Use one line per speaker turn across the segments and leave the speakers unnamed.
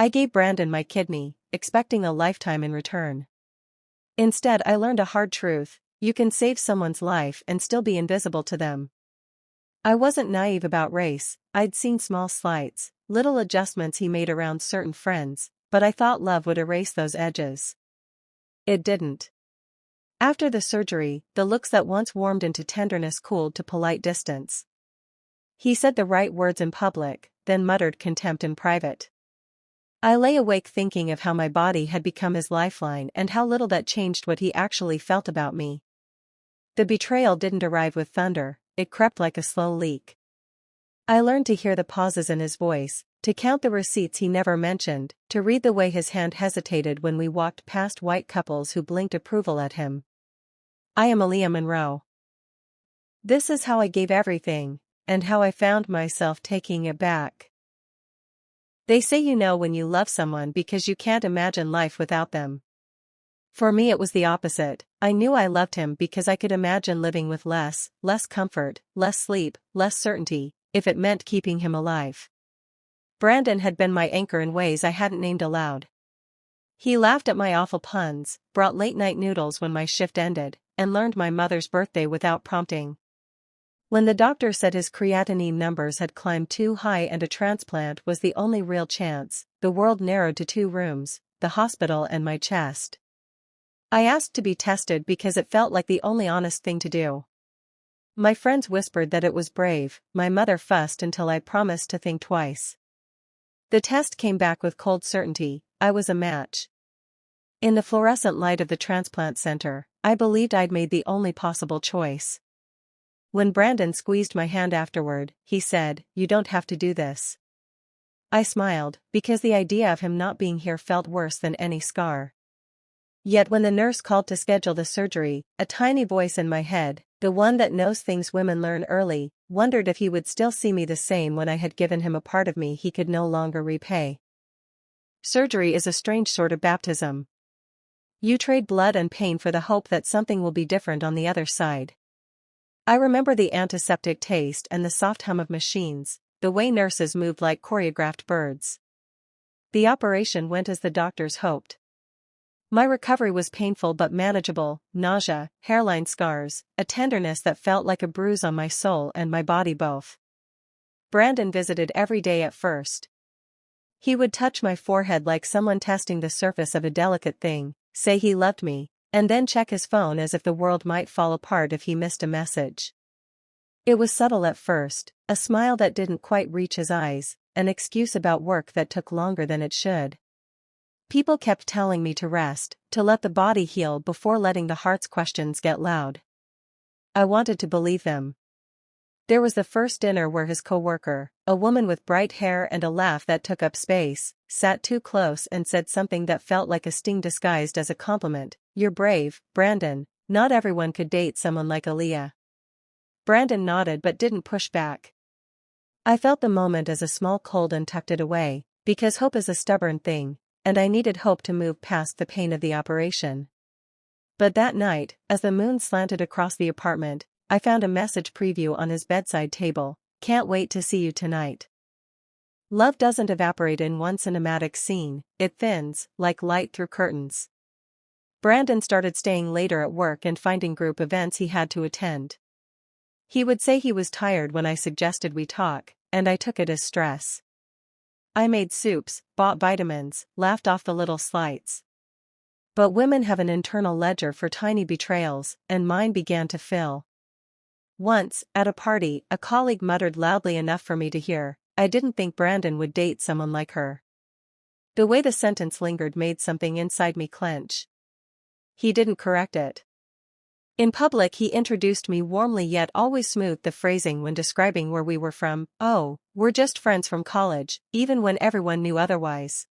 I gave Brandon my kidney, expecting a lifetime in return. Instead, I learned a hard truth: you can save someone's life and still be invisible to them. I wasn't naive about race. I'd seen small slights, little adjustments he made around certain friends, but I thought love would erase those edges. It didn't. After the surgery, the looks that once warmed into tenderness cooled to polite distance. He said the right words in public, then muttered contempt in private. I lay awake thinking of how my body had become his lifeline and how little that changed what he actually felt about me. The betrayal didn't arrive with thunder, it crept like a slow leak. I learned to hear the pauses in his voice, to count the receipts he never mentioned, to read the way his hand hesitated when we walked past white couples who blinked approval at him. I am Aaliyah Monroe. This is how I gave everything, and how I found myself taking it back. They say you know when you love someone because you can't imagine life without them. For me it was the opposite. I knew I loved him because I could imagine living with less comfort, less sleep, less certainty, if it meant keeping him alive. Brandon had been my anchor in ways I hadn't named aloud. He laughed at my awful puns, brought late-night noodles when my shift ended, and learned my mother's birthday without prompting. When the doctor said his creatinine numbers had climbed too high and a transplant was the only real chance, the world narrowed to 2 rooms, the hospital and my chest. I asked to be tested because it felt like the only honest thing to do. My friends whispered that it was brave, my mother fussed until I promised to think twice. The test came back with cold certainty: I was a match. In the fluorescent light of the transplant center, I believed I'd made the only possible choice. When Brandon squeezed my hand afterward, he said, "You don't have to do this." I smiled, because the idea of him not being here felt worse than any scar. Yet when the nurse called to schedule the surgery, a tiny voice in my head, the one that knows things women learn early, wondered if he would still see me the same when I had given him a part of me he could no longer repay. Surgery is a strange sort of baptism. You trade blood and pain for the hope that something will be different on the other side. I remember the antiseptic taste and the soft hum of machines, the way nurses moved like choreographed birds. The operation went as the doctors hoped. My recovery was painful but manageable: nausea, hairline scars, a tenderness that felt like a bruise on my soul and my body both. Brandon visited every day at first. He would touch my forehead like someone testing the surface of a delicate thing, say he loved me, and then check his phone as if the world might fall apart if he missed a message. It was subtle at first, a smile that didn't quite reach his eyes, an excuse about work that took longer than it should. People kept telling me to rest, to let the body heal before letting the heart's questions get loud. I wanted to believe them. There was the first dinner where his coworker, a woman with bright hair and a laugh that took up space, sat too close and said something that felt like a sting disguised as a compliment: "You're brave, Brandon. Not everyone could date someone like Aaliyah." Brandon nodded but didn't push back. I felt the moment as a small cold and tucked it away, because hope is a stubborn thing, and I needed hope to move past the pain of the operation. But that night, as the moon slanted across the apartment, I found a message preview on his bedside table: "Can't wait to see you tonight." Love doesn't evaporate in one cinematic scene, it thins, like light through curtains. Brandon started staying later at work and finding group events he had to attend. He would say he was tired when I suggested we talk, and I took it as stress. I made soups, bought vitamins, laughed off the little slights. But women have an internal ledger for tiny betrayals, and mine began to fill. Once, at a party, a colleague muttered loudly enough for me to hear, "I didn't think Brandon would date someone like her." The way the sentence lingered made something inside me clench. He didn't correct it. In public he introduced me warmly yet always smoothed the phrasing when describing where we were from: "Oh, we're just friends from college," even when everyone knew otherwise.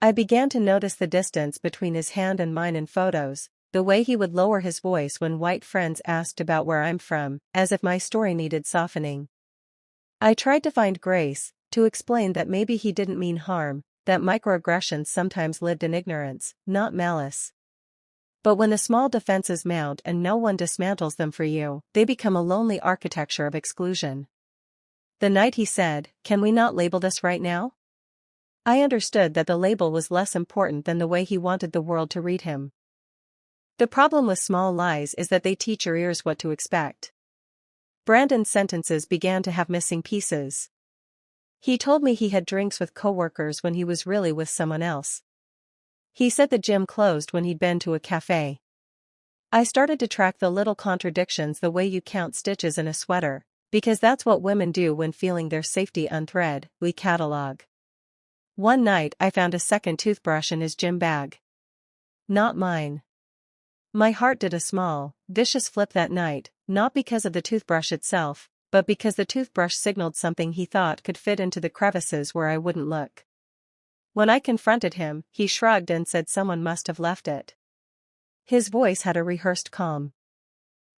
I began to notice the distance between his hand and mine in photos, the way he would lower his voice when white friends asked about where I'm from, as if my story needed softening. I tried to find grace, to explain that maybe he didn't mean harm, that microaggressions sometimes lived in ignorance, not malice. But when the small defenses mount and no one dismantles them for you, they become a lonely architecture of exclusion. The night he said, "Can we not label this right now?" I understood that the label was less important than the way he wanted the world to read him. The problem with small lies is that they teach your ears what to expect. Brandon's sentences began to have missing pieces. He told me he had drinks with coworkers when he was really with someone else. He said the gym closed when he'd been to a cafe. I started to track the little contradictions the way you count stitches in a sweater, because that's what women do when feeling their safety unthread. We catalog. One night I found a second toothbrush in his gym bag. Not mine. My heart did a small, vicious flip that night, not because of the toothbrush itself, but because the toothbrush signaled something he thought could fit into the crevices where I wouldn't look. When I confronted him, he shrugged and said someone must have left it. His voice had a rehearsed calm.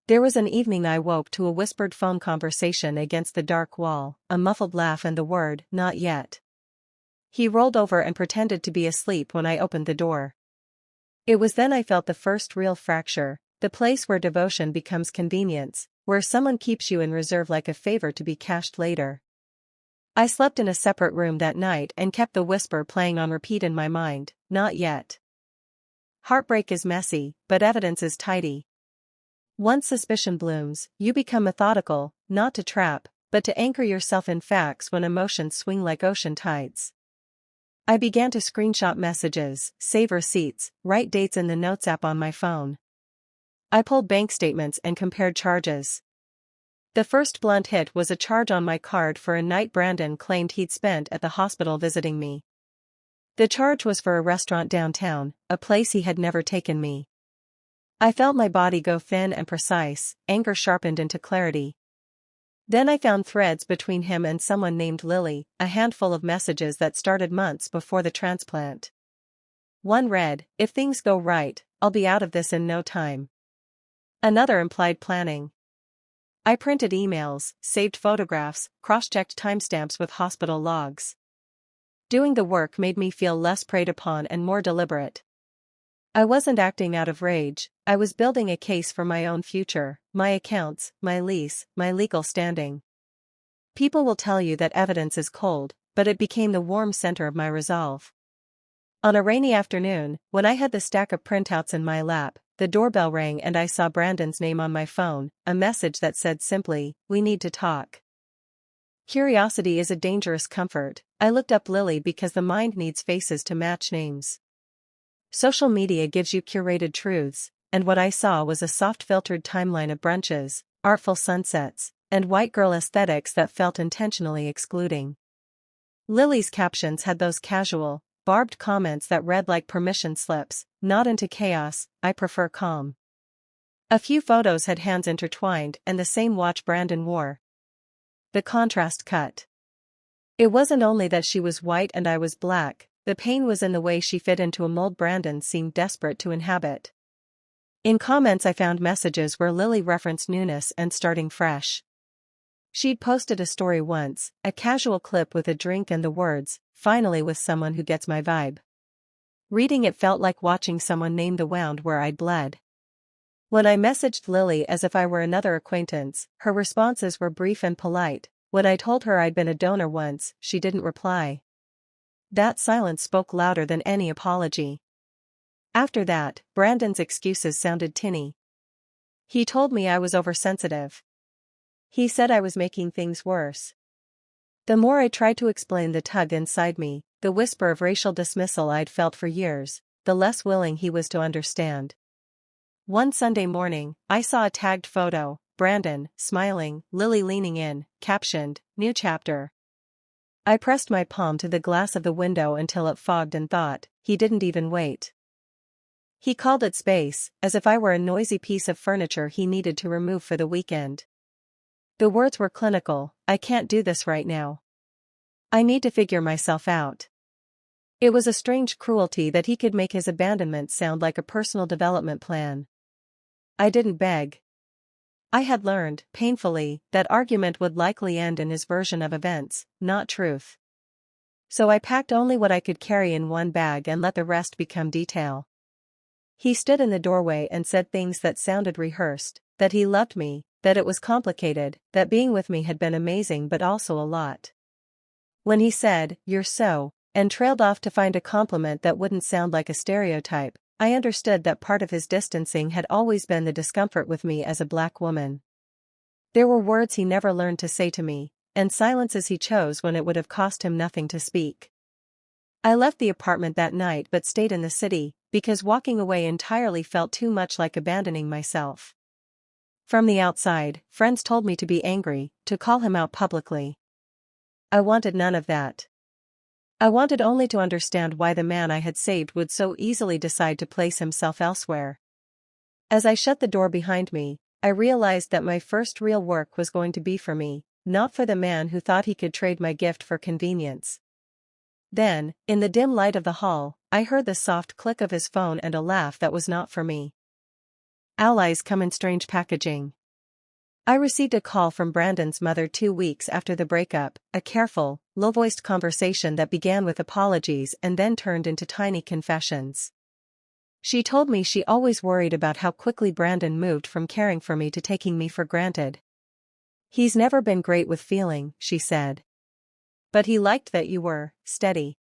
There was an evening I woke to a whispered phone conversation against the dark wall, a muffled laugh and the word, "Not yet." He rolled over and pretended to be asleep when I opened the door. It was then I felt the first real fracture, the place where devotion becomes convenience, where someone keeps you in reserve like a favor to be cashed later. I slept in a separate room that night and kept the whisper playing on repeat in my mind, "Not yet." Heartbreak is messy, but evidence is tidy. Once suspicion blooms, you become methodical, not to trap, but to anchor yourself in facts when emotions swing like ocean tides. I began to screenshot messages, save receipts, write dates in the Notes app on my phone. I pulled bank statements and compared charges. The first blunt hit was a charge on my card for a night Brandon claimed he'd spent at the hospital visiting me. The charge was for a restaurant downtown, a place he had never taken me. I felt my body go thin and precise, anger sharpened into clarity. Then I found threads between him and someone named Lily, a handful of messages that started months before the transplant. One read, "If things go right, I'll be out of this in no time." Another implied planning. I printed emails, saved photographs, cross-checked timestamps with hospital logs. Doing the work made me feel less preyed upon and more deliberate. I wasn't acting out of rage, I was building a case for my own future, my accounts, my lease, my legal standing. People will tell you that evidence is cold, but it became the warm center of my resolve. On a rainy afternoon, when I had the stack of printouts in my lap, the doorbell rang and I saw Brandon's name on my phone, a message that said simply, "We need to talk." Curiosity is a dangerous comfort. I looked up Lily because the mind needs faces to match names. Social media gives you curated truths, and what I saw was a soft-filtered timeline of brunches, artful sunsets, and white girl aesthetics that felt intentionally excluding. Lily's captions had those casual, barbed comments that read like permission slips, "Not into chaos, I prefer calm." A few photos had hands intertwined and the same watch Brandon wore. The contrast cut. It wasn't only that she was white and I was black, the pain was in the way she fit into a mold Brandon seemed desperate to inhabit. In comments I found messages where Lily referenced newness and starting fresh. She'd posted a story once, a casual clip with a drink and the words, "Finally with someone who gets my vibe." Reading it felt like watching someone name the wound where I'd bled. When I messaged Lily as if I were another acquaintance, her responses were brief and polite. When I told her I'd been a donor once, she didn't reply. That silence spoke louder than any apology. After that, Brandon's excuses sounded tinny. He told me I was oversensitive. He said I was making things worse. The more I tried to explain the tug inside me, the whisper of racial dismissal I'd felt for years, the less willing he was to understand. One Sunday morning, I saw a tagged photo, Brandon, smiling, Lily leaning in, captioned, "New chapter." I pressed my palm to the glass of the window until it fogged and thought, he didn't even wait. He called it space, as if I were a noisy piece of furniture he needed to remove for the weekend. The words were clinical, "I can't do this right now. I need to figure myself out." It was a strange cruelty that he could make his abandonment sound like a personal development plan. I didn't beg. I had learned, painfully, that argument would likely end in his version of events, not truth. So I packed only what I could carry in one bag and let the rest become detail. He stood in the doorway and said things that sounded rehearsed, that he loved me, that it was complicated, that being with me had been amazing but also a lot. When he said, "You're so," and trailed off to find a compliment that wouldn't sound like a stereotype. I understood that part of his distancing had always been the discomfort with me as a black woman. There were words he never learned to say to me, and silences he chose when it would have cost him nothing to speak. I left the apartment that night but stayed in the city, because walking away entirely felt too much like abandoning myself. From the outside, friends told me to be angry, to call him out publicly. I wanted none of that. I wanted only to understand why the man I had saved would so easily decide to place himself elsewhere. As I shut the door behind me, I realized that my first real work was going to be for me, not for the man who thought he could trade my gift for convenience. Then, in the dim light of the hall, I heard the soft click of his phone and a laugh that was not for me. Allies come in strange packaging. I received a call from Brandon's mother 2 weeks after the breakup, a careful, low-voiced conversation that began with apologies and then turned into tiny confessions. She told me she always worried about how quickly Brandon moved from caring for me to taking me for granted. "He's never been great with feeling," she said. "But he liked that you were steady."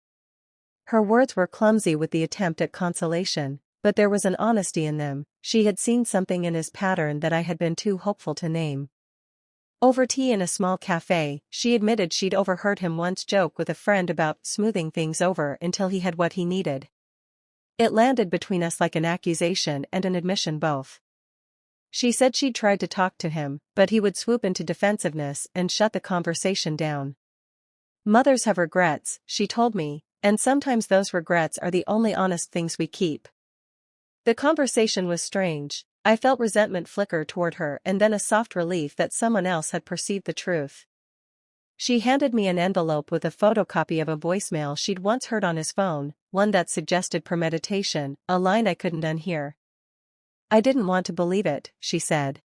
Her words were clumsy with the attempt at consolation, but there was an honesty in them. She had seen something in his pattern that I had been too hopeful to name. Over tea in a small cafe, she admitted she'd overheard him once joke with a friend about smoothing things over until he had what he needed. It landed between us like an accusation and an admission both. She said she'd tried to talk to him, but he would swoop into defensiveness and shut the conversation down. "Mothers have regrets," she told me, "and sometimes those regrets are the only honest things we keep." The conversation was strange. I felt resentment flicker toward her and then a soft relief that someone else had perceived the truth. She handed me an envelope with a photocopy of a voicemail she'd once heard on his phone, one that suggested premeditation, a line I couldn't unhear. "I didn't want to believe it," she said.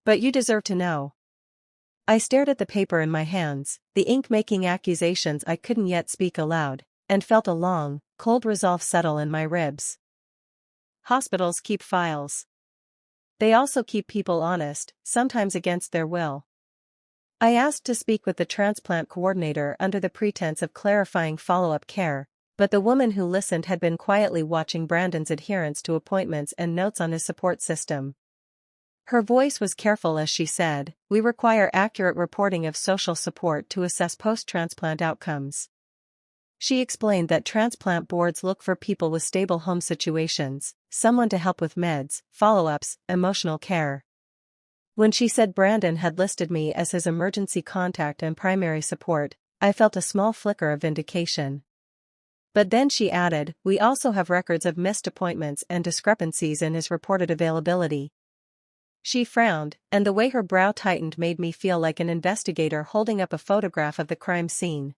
"But you deserve to know." I stared at the paper in my hands, the ink making accusations I couldn't yet speak aloud, and felt a long, cold resolve settle in my ribs. Hospitals keep files. They also keep people honest, sometimes against their will. I asked to speak with the transplant coordinator under the pretense of clarifying follow-up care, but the woman who listened had been quietly watching Brandon's adherence to appointments and notes on his support system. Her voice was careful as she said, "We require accurate reporting of social support to assess post-transplant outcomes." She explained that transplant boards look for people with stable home situations, someone to help with meds, follow-ups, emotional care. When she said Brandon had listed me as his emergency contact and primary support, I felt a small flicker of vindication. But then she added, "We also have records of missed appointments and discrepancies in his reported availability." She frowned, and the way her brow tightened made me feel like an investigator holding up a photograph of the crime scene.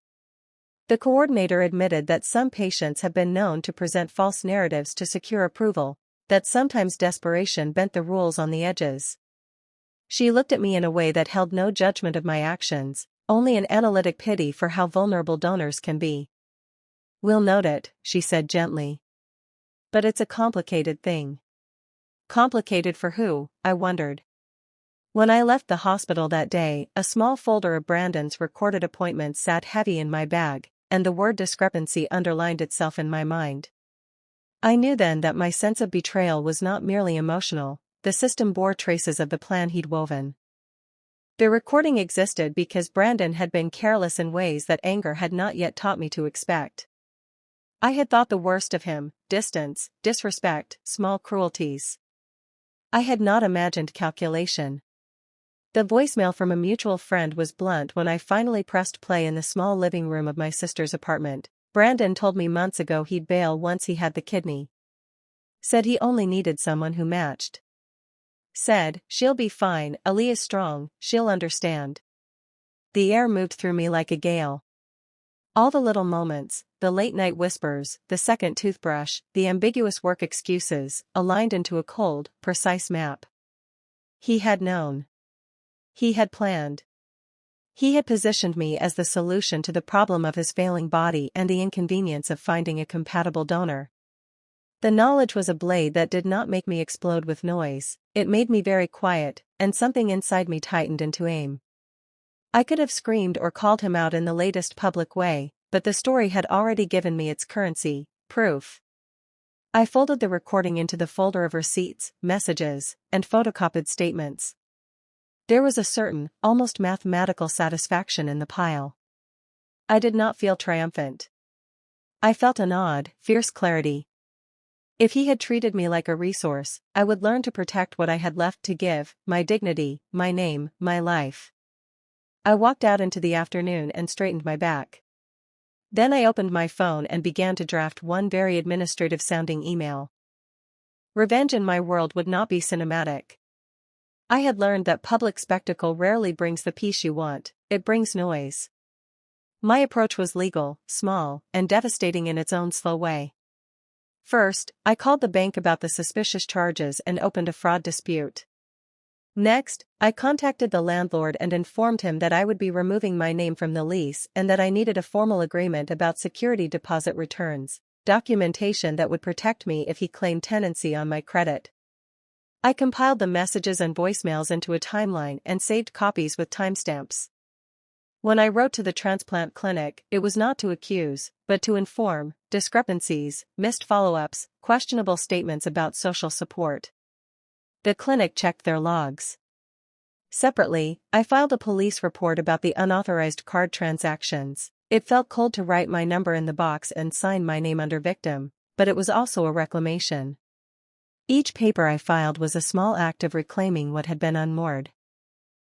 The coordinator admitted that some patients have been known to present false narratives to secure approval, that sometimes desperation bent the rules on the edges. She looked at me in a way that held no judgment of my actions, only an analytic pity for how vulnerable donors can be. "We'll note it," she said gently. "But it's a complicated thing." Complicated for who, I wondered. When I left the hospital that day, a small folder of Brandon's recorded appointments sat heavy in my bag, and the word discrepancy underlined itself in my mind. I knew then that my sense of betrayal was not merely emotional. The system bore traces of the plan he'd woven. The recording existed because Brandon had been careless in ways that anger had not yet taught me to expect. I had thought the worst of him: distance, disrespect, small cruelties. I had not imagined calculation. The voicemail from a mutual friend was blunt when I finally pressed play in the small living room of my sister's apartment. "Brandon told me months ago he'd bail once he had the kidney. Said he only needed someone who matched. Said, she'll be fine, Aaliyah's strong, she'll understand." The air moved through me like a gale. All the little moments, the late-night whispers, the second toothbrush, the ambiguous work excuses, aligned into a cold, precise map. He had known. He had planned. He had positioned me as the solution to the problem of his failing body and the inconvenience of finding a compatible donor. The knowledge was a blade that did not make me explode with noise. It made me very quiet, and something inside me tightened into aim. I could have screamed or called him out in the latest public way, but the story had already given me its currency, proof. I folded the recording into the folder of receipts, messages, and photocopied statements. There was a certain, almost mathematical satisfaction in the pile. I did not feel triumphant. I felt an odd, fierce clarity. If he had treated me like a resource, I would learn to protect what I had left to give, my dignity, my name, my life. I walked out into the afternoon and straightened my back. Then I opened my phone and began to draft one very administrative-sounding email. Revenge in my world would not be cinematic. I had learned that public spectacle rarely brings the peace you want, it brings noise. My approach was legal, small, and devastating in its own slow way. First, I called the bank about the suspicious charges and opened a fraud dispute. Next, I contacted the landlord and informed him that I would be removing my name from the lease and that I needed a formal agreement about security deposit returns, documentation that would protect me if he claimed tenancy on my credit. I compiled the messages and voicemails into a timeline and saved copies with timestamps. When I wrote to the transplant clinic, it was not to accuse, but to inform, discrepancies, missed follow-ups, questionable statements about social support. The clinic checked their logs. Separately, I filed a police report about the unauthorized card transactions. It felt cold to write my number in the box and sign my name under victim, but it was also a reclamation. Each paper I filed was a small act of reclaiming what had been unmoored.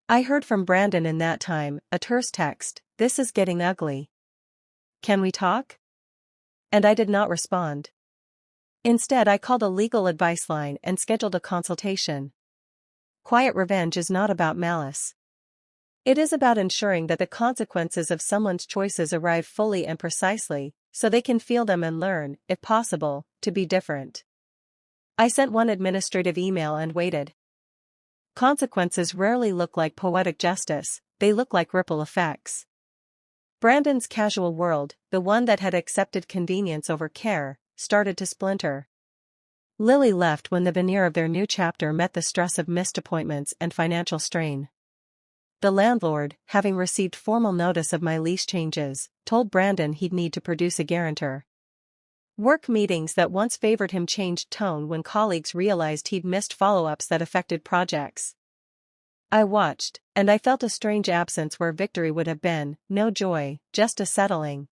I heard from Brandon in that time, a terse text, "This is getting ugly. Can we talk?" And I did not respond. Instead, I called a legal advice line and scheduled a consultation. Quiet revenge is not about malice. It is about ensuring that the consequences of someone's choices arrive fully and precisely, so they can feel them and learn, if possible, to be different. I sent one administrative email and waited. Consequences rarely look like poetic justice, they look like ripple effects. Brandon's casual world, the one that had accepted convenience over care, started to splinter. Lily left when the veneer of their new chapter met the stress of missed appointments and financial strain. The landlord, having received formal notice of my lease changes, told Brandon he'd need to produce a guarantor. Work meetings that once favored him changed tone when colleagues realized he'd missed follow-ups that affected projects. I watched, and I felt a strange absence where victory would have been, no joy, just a settling.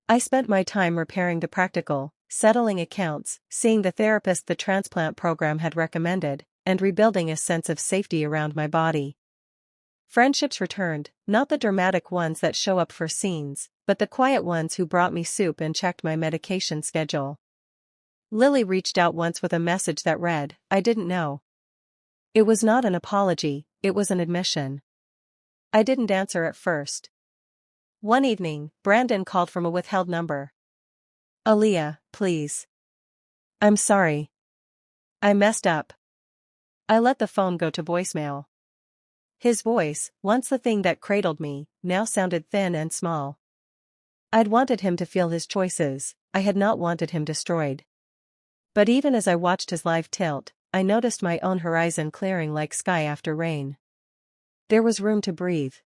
I spent my time repairing the practical, settling accounts, seeing the therapist the transplant program had recommended, and rebuilding a sense of safety around my body. Friendships returned, not the dramatic ones that show up for scenes, but the quiet ones who brought me soup and checked my medication schedule. Lily reached out once with a message that read, "I didn't know." It was not an apology, it was an admission. I didn't answer at first. One evening, Brandon called from a withheld number. "Aaliyah, please. I'm sorry. I messed up." I let the phone go to voicemail. His voice, once the thing that cradled me, now sounded thin and small. I'd wanted him to feel his choices, I had not wanted him destroyed. But even as I watched his life tilt, I noticed my own horizon clearing like sky after rain. There was room to breathe.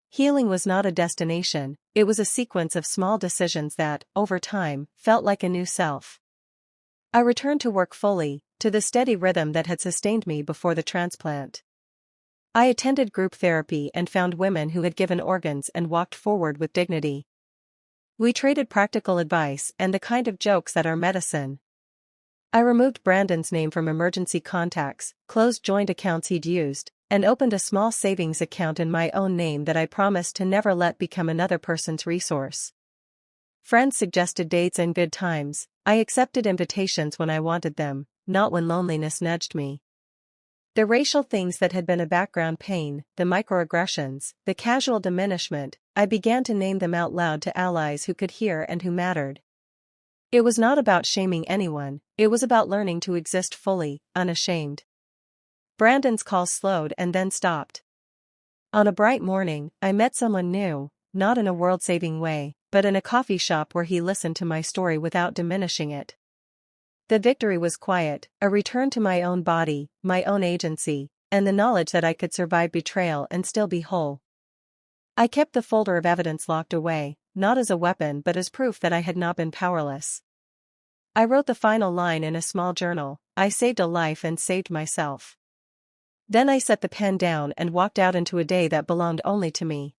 Healing was not a destination, it was a sequence of small decisions that, over time, felt like a new self. I returned to work fully, to the steady rhythm that had sustained me before the transplant. I attended group therapy and found women who had given organs and walked forward with dignity. We traded practical advice and the kind of jokes that are medicine. I removed Brandon's name from emergency contacts, closed joint accounts he'd used, and opened a small savings account in my own name that I promised to never let become another person's resource. Friends suggested dates and good times, I accepted invitations when I wanted them, not when loneliness nudged me. The racial things that had been a background pain, the microaggressions, the casual diminishment, I began to name them out loud to allies who could hear and who mattered. It was not about shaming anyone, it was about learning to exist fully, unashamed. Brandon's call slowed and then stopped. On a bright morning, I met someone new, not in a world-saving way, but in a coffee shop where he listened to my story without diminishing it. The victory was quiet, a return to my own body, my own agency, and the knowledge that I could survive betrayal and still be whole. I kept the folder of evidence locked away, not as a weapon but as proof that I had not been powerless. I wrote the final line in a small journal: I saved a life and saved myself. Then I set the pen down and walked out into a day that belonged only to me.